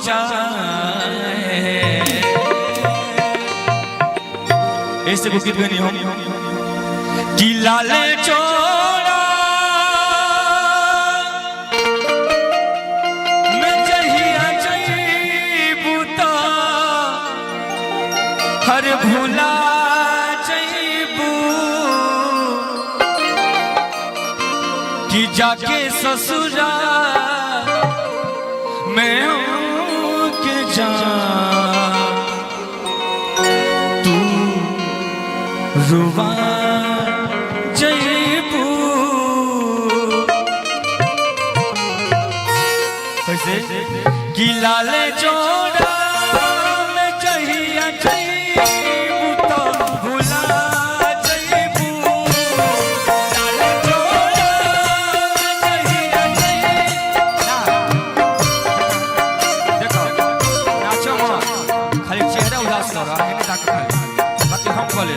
बचाए। ऐसे को गीत गानी हम कि लाले चोरा मैं जहिया जईबू तो हर भूला जईबू कि जाके ससुरा मैं के जा तू रुवा जईबू। कैसे कि लाले जोड़ा में जहिया जईबू तो भुला जईबू। लाले जोड़ा में जहिया जईबू। देखो नाचो मां खाली चेहरा उदास कर रहा है ताक खाली बाकी हम बोले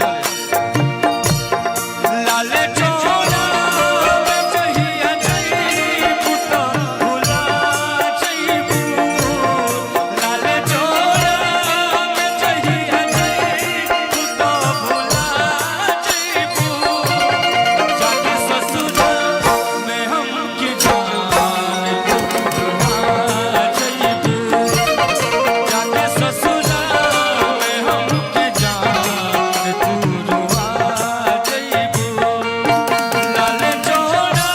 लाले चोरा में जहिया जईबू तो भुला जईबू। लाले चोरा में जहिया जईबू तो भुला जईबू। जाके ससुरा में हम के जान रुवा जईबू। जाके ससुरा में हम के जान तू रुवा जईबू। लाले चोरा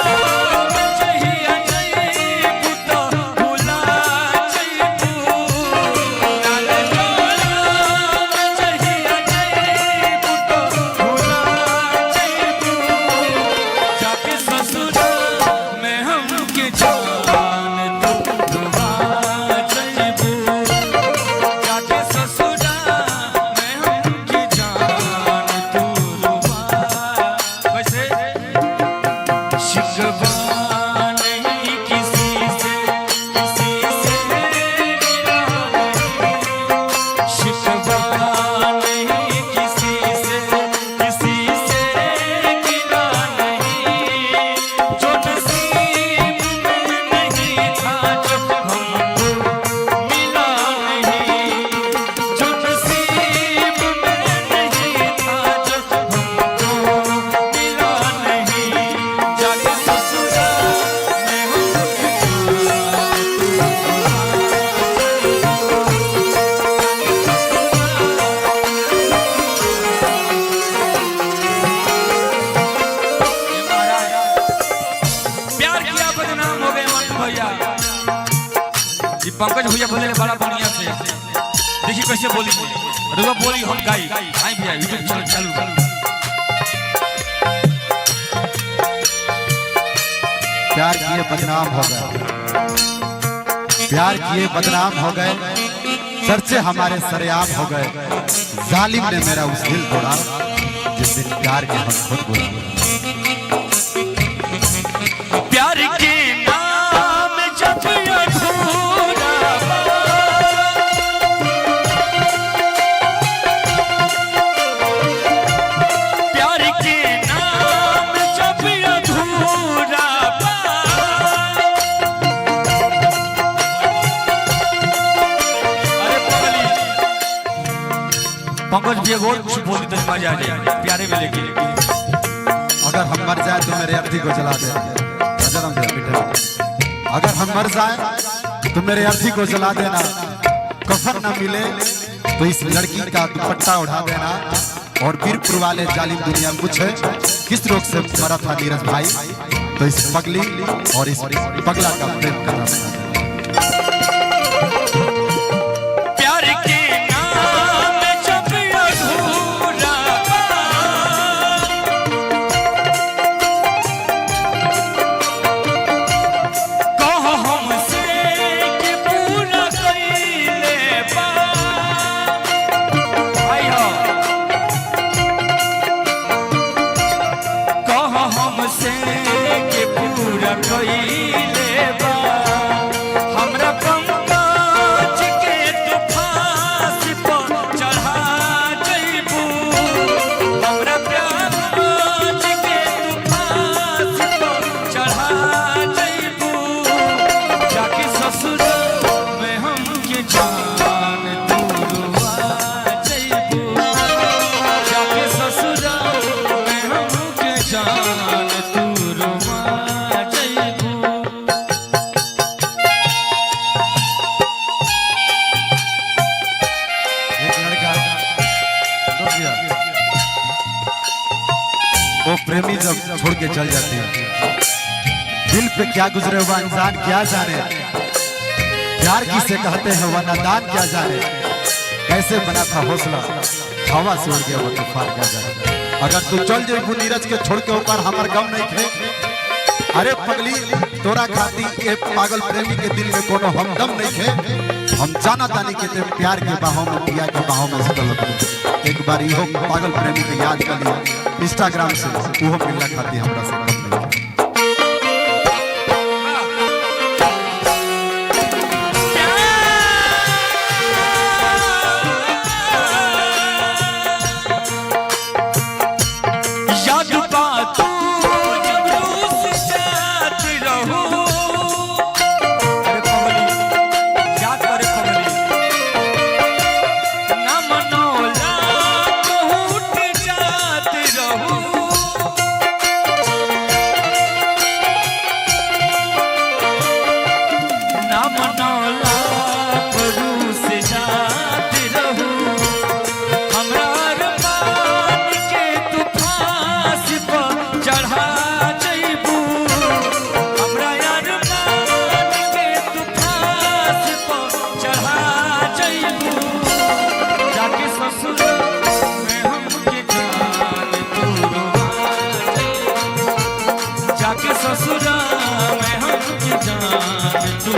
में जहिया जईबू तो भुला जईबू। लाले चोरा में जहिया जईबू तो भुला जईबू। जाके ससुरा में हम के जान तू रुवा जईबू। जाके ससुरा में हम के जान तू रुवा। वैसे शिकवा नहीं किसी से गिरा नहीं। शिकवा नहीं किसी से गिरा नहीं। जो नसीब में नहीं था जो हमको मिला नहीं। जो नसीब में नहीं था जो हमको मिला नहीं। जाके ससुरा में हम के प्यार किया बदनाम हो गए मंटू भैया। ये पंकज भैया बोले बड़ा बढ़िया से देखिए कैसे बोली रुआ बोली हम गाई आई भैया यूट्यूब चैनल चालू कर। प्यार किए बदनाम हो गए, प्यार किए बदनाम हो गए, चर्चे हमारे सरेआम हो गए। जालिम ने मेरा उस दिल तोड़ा जिस दिन प्यार के हम खुद बोले। प्यार के नाम जब अधूरा प्यार के नाम जब अधूरा अरे पगली पंकज भी और कुछ बोली तो मजा आ जाए प्यारे में लेके। अगर हम मर जाए तो मेरे अर्थी को जला दे। अगर हम मर जाए तो मेरे अर्थी को जला देना। कफन न मिले तो इस लड़की का दुपट्टा उठा देना। और वीरपुर वाले जालिम दुनिया पूछे किस रोग से मरा था नीरज भाई तो इस पगली और इस पगला का प्रेम करना। प्यार के नाम जब अधूरा कहो हमसे कि पूरा कइले बा। भाई हो कहो हमसे कि पूरा कइले बा। हमरा पंकज के तू फांसी पर चढ़ा जईबू। हमरा पंकज के तू फांसी पर चढ़ा जईबू। जाके ससुरा में हम के दिल पे क्या गुजरे हुआ इंसान क्या जाने, प्यार किसे कहते हैं वह नादान क्या जाने, कैसे बना था हौसला हवा से उड़ गया वो तूफान क्या जाने। अगर तू चल जेबू नीरज के छोड़ के ऊपर हमार गम नहीं थे, अरे पगली तोरा खाती ए पागल प्रेमी के दिल में कोनो हमदम नहीं थे। हम जाना तानी के ते प्यार के बाहों में पिया के बाहों में सटल। एक बार इहो पागल प्रेमी के याद कर लिया इंस्टाग्राम से, वो मिलना खाती हमरा से कम नहीं थे। ससुरा में हम की जान तू